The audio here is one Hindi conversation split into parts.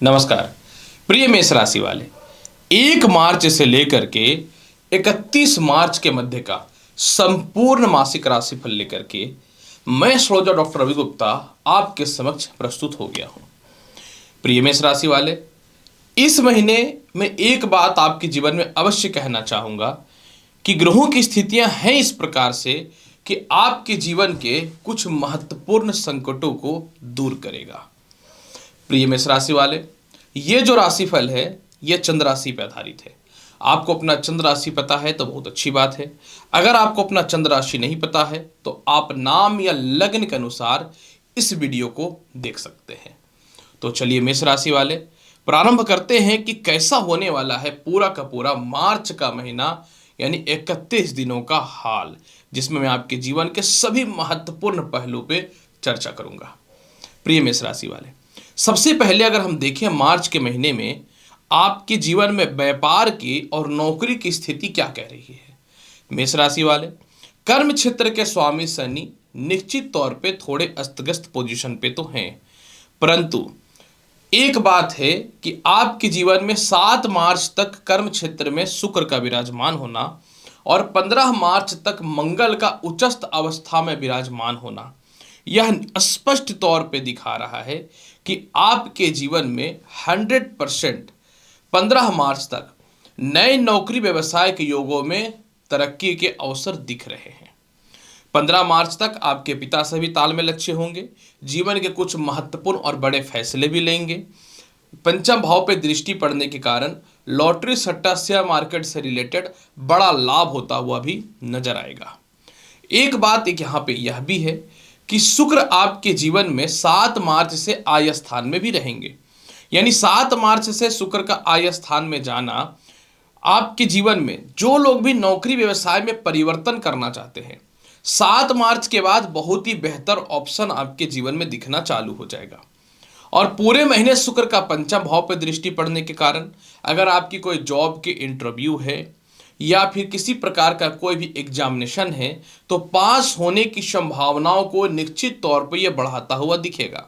नमस्कार प्रिय मेष राशि वाले। 1 मार्च से लेकर के 31 मार्च के मध्य का संपूर्ण मासिक राशिफल लेकर के मैं एस्ट्रोलॉजर डॉक्टर रवि गुप्ता आपके समक्ष प्रस्तुत हो गया हूं। प्रिय मेष राशि वाले, इस महीने में एक बात आपके जीवन में अवश्य कहना चाहूंगा कि ग्रहों की स्थितियां हैं इस प्रकार से कि आपके जीवन के कुछ महत्वपूर्ण संकटों को दूर करेगा। प्रिय मेष राशि वाले, ये जो राशिफल है ये चंद्र राशि पर आधारित है। आपको अपना चंद्र राशि पता है तो बहुत अच्छी बात है। अगर आपको अपना चंद्र राशि नहीं पता है तो आप नाम या लग्न के अनुसार इस वीडियो को देख सकते हैं। तो चलिए मेष राशि वाले, प्रारंभ करते हैं कि कैसा होने वाला है पूरा का पूरा मार्च का महीना, यानी 31 दिनों का हाल, जिसमें मैं आपके जीवन के सभी महत्वपूर्ण पहलू पे चर्चा करूंगा। प्रिय मेष राशि वाले, सबसे पहले अगर हम देखें मार्च के महीने में आपके जीवन में व्यापार की और नौकरी की स्थिति क्या कह रही है। मेष राशि वाले, कर्म क्षेत्र के स्वामी शनि निश्चित तौर पे थोड़े अस्तव्यस्त पोजीशन पे तो हैं, परंतु एक बात है कि आपके जीवन में 7 मार्च तक कर्म क्षेत्र में शुक्र का विराजमान होना और 15 मार्च तक मंगल का उच्चस्थ अवस्था में विराजमान होना यह स्पष्ट तौर पे दिखा रहा है कि आपके जीवन में 100% 15 मार्च तक नए नौकरी व्यवसाय के योगों में तरक्की के अवसर दिख रहे हैं। 15 मार्च तक आपके पिता से भी तालमेल अच्छे होंगे, जीवन के कुछ महत्वपूर्ण और बड़े फैसले भी लेंगे। पंचम भाव पे दृष्टि पड़ने के कारण लॉटरी सट्टा शेयर मार्केट से रिलेटेड बड़ा लाभ होता हुआ भी नजर आएगा। एक बात यहाँ पे यह भी है कि शुक्र आपके जीवन में 7 मार्च से आय स्थान में भी रहेंगे, यानी 7 मार्च से शुक्र का आय स्थान में जाना आपके जीवन में जो लोग भी नौकरी व्यवसाय में परिवर्तन करना चाहते हैं, 7 मार्च के बाद बहुत ही बेहतर ऑप्शन आपके जीवन में दिखना चालू हो जाएगा। और पूरे महीने शुक्र का पंचम भाव पर दृष्टि पड़ने के कारण अगर आपकी कोई जॉब की इंटरव्यू है या फिर किसी प्रकार का कोई भी एग्जामिनेशन है तो पास होने की संभावनाओं को निश्चित तौर पर यह बढ़ाता हुआ दिखेगा।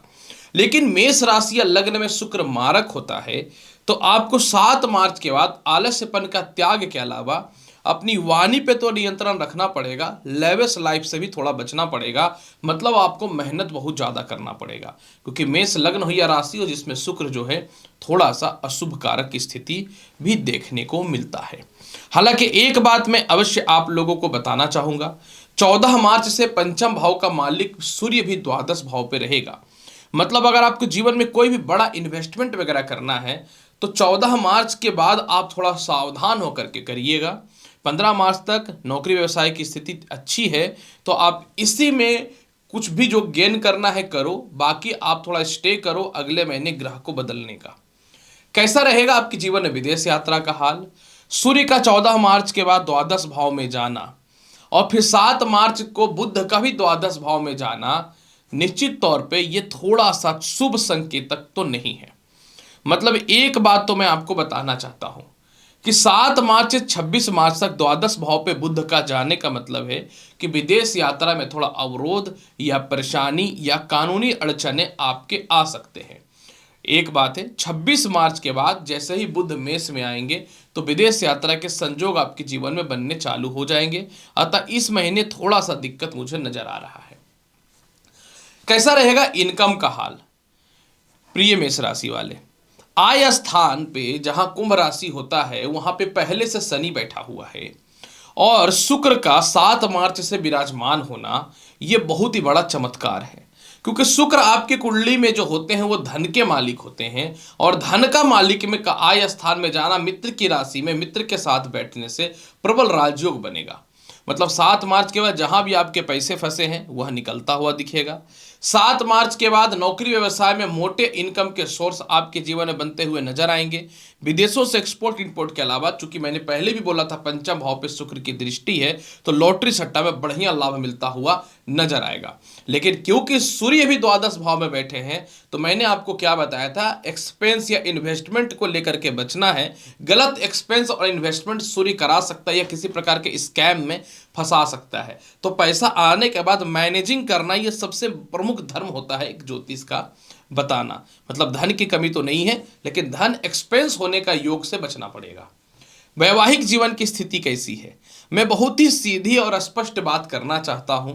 लेकिन मेष राशि या लग्न में शुक्र मारक होता है तो आपको 7 मार्च के बाद आलस्यपन का त्याग के अलावा अपनी वाणी पे तो नियंत्रण रखना पड़ेगा, लेविश लाइफ से भी थोड़ा बचना पड़ेगा। मतलब आपको मेहनत बहुत ज़्यादा करना पड़ेगा, क्योंकि मेष लग्न हो या राशि हो जिसमें शुक्र जो है थोड़ा सा अशुभ कारक की स्थिति भी देखने को मिलता है। हालांकि एक बात मैं अवश्य आप लोगों को बताना चाहूँगा, 14 मार्च से पंचम भाव का मालिक सूर्य भी द्वादश भाव पे रहेगा। मतलब अगर आपको जीवन में कोई भी बड़ा इन्वेस्टमेंट वगैरह करना है तो 14 मार्च के बाद आप थोड़ा सावधान होकर के करिएगा। 15 मार्च तक नौकरी व्यवसाय की स्थिति अच्छी है तो आप इसी में कुछ भी जो गेन करना है करो, बाकी आप थोड़ा स्टे करो अगले महीने ग्रह को बदलने का। कैसा रहेगा आपके जीवन में विदेश यात्रा का हाल। सूर्य का 14 मार्च के बाद द्वादश भाव में जाना और फिर 7 मार्च को बुध का भी द्वादश भाव में जाना निश्चित तौर पे ये थोड़ा सा शुभ संकेतक तो नहीं है। मतलब एक बात तो मैं आपको बताना चाहता हूं कि 7 मार्च से 26 मार्च तक द्वादश भाव पे बुध का जाने का मतलब है कि विदेश यात्रा में थोड़ा अवरोध या परेशानी या कानूनी अड़चने आपके आ सकते हैं। एक बात है, 26 मार्च के बाद जैसे ही बुध मेष में आएंगे तो विदेश यात्रा के संजोग आपके जीवन में बनने चालू हो जाएंगे। अतः इस महीने थोड़ा सा दिक्कत मुझे नजर आ रहा है। कैसा रहेगा इनकम का हाल। प्रिय मेष राशि वाले, आय स्थान पे जहां कुंभ राशि होता है वहां पे पहले से शनि बैठा हुआ है और शुक्र का 7 मार्च से विराजमान होना यह बहुत ही बड़ा चमत्कार है, क्योंकि शुक्र आपके कुंडली में जो होते हैं वो धन के मालिक होते हैं और धन का मालिक में का आय स्थान में जाना मित्र की राशि में मित्र के साथ बैठने से प्रबल राजयोग बनेगा। मतलब 7 मार्च के बाद जहां भी आपके पैसे फंसे हैं वह निकलता हुआ दिखेगा। 7 मार्च के बाद नौकरी व्यवसाय में मोटे इनकम के सोर्स आपके जीवन में बनते हुए नजर आएंगे। विदेशों से एक्सपोर्ट इंपोर्ट के अलावा, चूंकि मैंने पहले भी बोला था पंचम भाव पे शुक्र की दृष्टि है तो लॉटरी सट्टा में बढ़िया लाभ मिलता हुआ नजर आएगा। लेकिन क्योंकि सूर्य भी द्वादश भाव में बैठे हैं तो मैंने आपको क्या बताया था, एक्सपेंस या इन्वेस्टमेंट को लेकर के बचना है। गलत एक्सपेंस और इन्वेस्टमेंट सूर्य करा सकता है या किसी प्रकार के स्कैम में फंसा सकता है। तो पैसा आने के बाद मैनेजिंग करना यह सबसे प्रमुख धर्म होता है एक ज्योतिष का। बताना। मतलब धन की कमी तो नहीं है, लेकिन धन एक्सपेंस होने का योग से बचना पड़ेगा। वैवाहिक जीवन की स्थिति कैसी है? मैं बहुत ही सीधी और स्पष्ट बात करना चाहता हूं।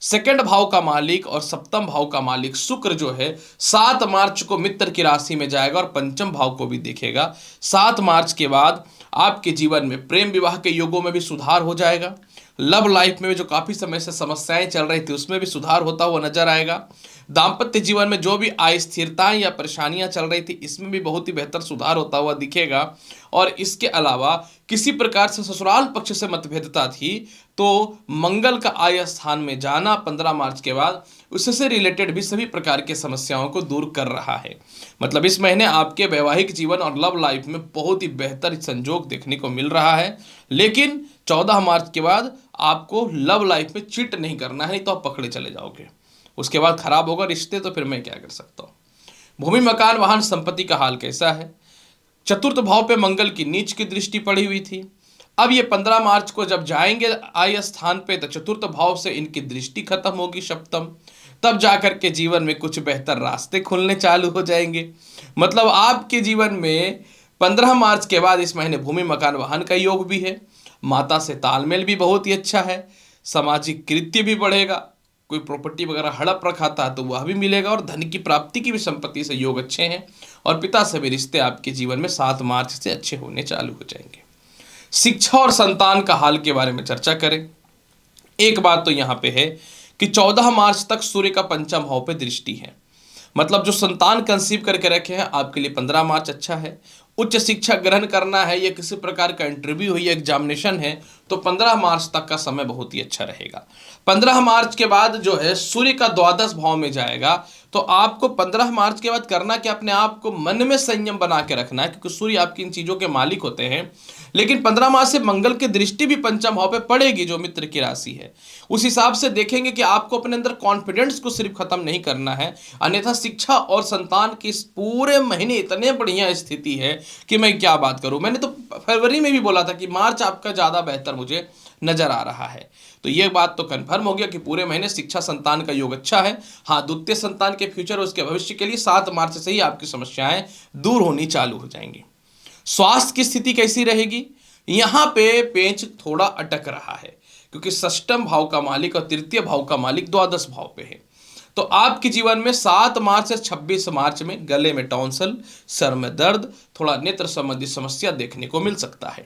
सेकंड भाव का मालिक और सप्तम भाव का मालिक शुक्र जो है 7 मार्च को मित्र की राशि में जाएगा और पंचम भाव को भी देखेगा। 7 मार्च के बाद आपके जीवन में प्रेम विवाह के योगों में भी सुधार हो जाएगा। लव लाइफ में जो काफी समय से समस्याएं चल रही थी उसमें भी सुधार होता हुआ नजर आएगा। दाम्पत्य जीवन में जो भी अस्थिरताएं या परेशानियां चल रही थी इसमें भी बहुत ही बेहतर सुधार होता हुआ दिखेगा। और इसके अलावा किसी प्रकार से ससुराल पक्ष से मतभेदता थी तो मंगल का आय स्थान में जाना 15 मार्च के बाद उससे रिलेटेड भी सभी प्रकार की समस्याओं को दूर कर रहा है। मतलब इस महीने आपके वैवाहिक जीवन और लव लाइफ में बहुत ही बेहतर संजोग देखने को मिल रहा है। लेकिन 14 मार्च के बाद आपको लव लाइफ में चीट नहीं करना है, नहीं तो आप पकड़े चले जाओगे। उसके बाद खराब होगा रिश्ते, तो फिर मैं क्या कर सकता हूँ। भूमि मकान वाहन संपत्ति का हाल कैसा है? चतुर्थ भाव पे मंगल की नीच की दृष्टि पड़ी हुई थी। अब ये 15 मार्च को जब जाएंगे आय स्थान पे तो चतुर्थ भाव से इनकी दृष्टि खत्म होगी, सप्तम। तब जाकर के जीवन में कुछ बेहतर रास्ते खुलने चालू हो जाएंगे। मतलब आपके जीवन में 15 मार्च के बाद इस महीने भूमि मकान वाहन का योग भी है। माता से तालमेल भी बहुत ही अच्छा है। सामाजिक कृत्य भी बढ़ेगा। कोई प्रॉपर्टी वगैरह हड़प रखा था तो वह भी मिलेगा। और धन की प्राप्ति की भी संपत्ति से योग अच्छे हैं। और पिता से भी रिश्ते आपके जीवन में 7 मार्च से अच्छे होने चालू हो जाएंगे। शिक्षा और संतान का हाल के बारे में चर्चा करें। एक बात तो यहाँ पे है कि 14 मार्च तक सूर्य का पंचम भाव पे दृष्टि है। मतलब जो संतान कंसीव करके रखे हैं आपके लिए 15 मार्च अच्छा है। उच्च शिक्षा ग्रहण करना है या किसी प्रकार का इंटरव्यू है या एग्जामिनेशन है तो 15 मार्च तक का समय बहुत ही अच्छा रहेगा। 15 मार्च के बाद जो है सूर्य का द्वादश भाव में जाएगा तो आपको 15 मार्च के बाद करना कि अपने आप को मन में संयम बना के रखना है, क्योंकि सूर्य आपकी इन चीजों के मालिक होते हैं। लेकिन 15 मार्च से मंगल की दृष्टि भी पंचम भाव पे पड़ेगी जो मित्र की राशि है। उस हिसाब से देखेंगे कि आपको अपने अंदर कॉन्फिडेंस को सिर्फ खत्म नहीं करना है, अन्यथा शिक्षा और संतान की इस पूरे महीने इतने बढ़िया स्थिति है कि मैं क्या बात करूं। मैंने तो फरवरी में भी बोला था कि मार्च आपका ज्यादा बेहतर मुझे नजर आ रहा है। तो ये बात तो कंफर्म हो गया कि पूरे महीने शिक्षा संतान का योग अच्छा है। हाँ, द्वितीय संतान के फ्यूचर उसके भविष्य के लिए 7 मार्च से ही आपकी समस्याएं दूर होनी चालू हो जाएंगी। स्वास्थ्य की स्थिति कैसी रहेगी? यहां पे पेंच थोड़ा अटक रहा है क्योंकि षष्ठम भाव का मालिक और तृतीय भाव का मालिक द्वादश भाव पे है। तो आपके जीवन में 7 मार्च से 26 मार्च में गले में टॉन्सिल, सर में दर्द, थोड़ा नेत्र संबंधी समस्या देखने को मिल सकता है।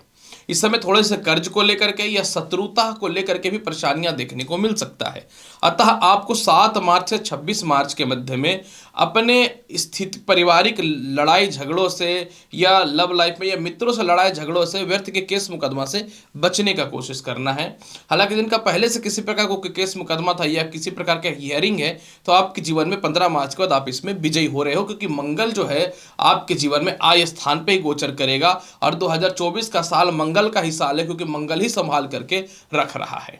इस समय थोड़े से कर्ज को लेकर के या शत्रुता को लेकर के भी परेशानियां देखने को मिल सकता है। अतः आपको 7 मार्च से 26 मार्च के मध्य में अपने स्थिति पारिवारिक लड़ाई झगड़ों से या लव लाइफ में या मित्रों से लड़ाई झगड़ों से, व्यर्थ के केस मुकदमा से बचने का कोशिश करना है। हालांकि जिनका पहले से किसी प्रकार को केस मुकदमा था या किसी प्रकार का हियरिंग है तो आपके जीवन में 15 मार्च के बाद आप इसमें विजयी हो रहे हो, क्योंकि मंगल जो है आपके जीवन में आय स्थान पे ही गोचर करेगा। और 2024 का साल मंगल का ही साल है क्योंकि मंगल ही संभाल करके रख रहा है।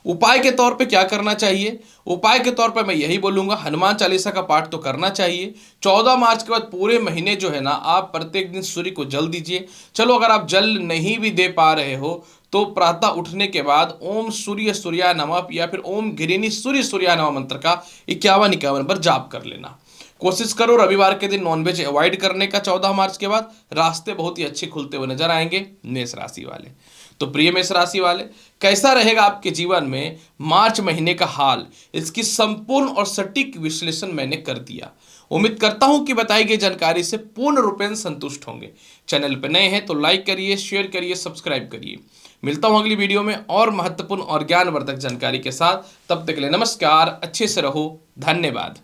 उपाय के तौर पे क्या करना चाहिए? उपाय के तौर पे मैं यही बोलूंगा, हनुमान चालीसा का पाठ तो करना चाहिए। 14 मार्च के बाद पूरे महीने जो है ना आप प्रत्येक दिन सूर्य को जल दीजिए। चलो अगर आप जल नहीं भी दे पा रहे हो तो प्रातः उठने के बाद ओम सूर्य सूर्याय नमः या फिर ओम घिरिनी सूर्य सूर्याय नमः मंत्र का 51 बार जाप कर लेना। कोशिश करो रविवार के दिन नॉनवेज अवॉइड करने का। 14 मार्च के बाद रास्ते बहुत ही अच्छे खुलते हुए नजर आएंगे मेष राशि वाले। तो प्रिय मेष राशि वाले, कैसा रहेगा आपके जीवन में मार्च महीने का हाल, इसकी संपूर्ण और सटीक विश्लेषण मैंने कर दिया। उम्मीद करता हूं कि बताई गई जानकारी से पूर्ण रूपेण संतुष्ट होंगे। चैनल पर नए हैं तो लाइक करिए, शेयर करिए, सब्सक्राइब करिए। मिलता हूं अगली वीडियो में और महत्वपूर्ण और ज्ञानवर्धक जानकारी के साथ। तब तक के लिए नमस्कार, अच्छे से रहो, धन्यवाद।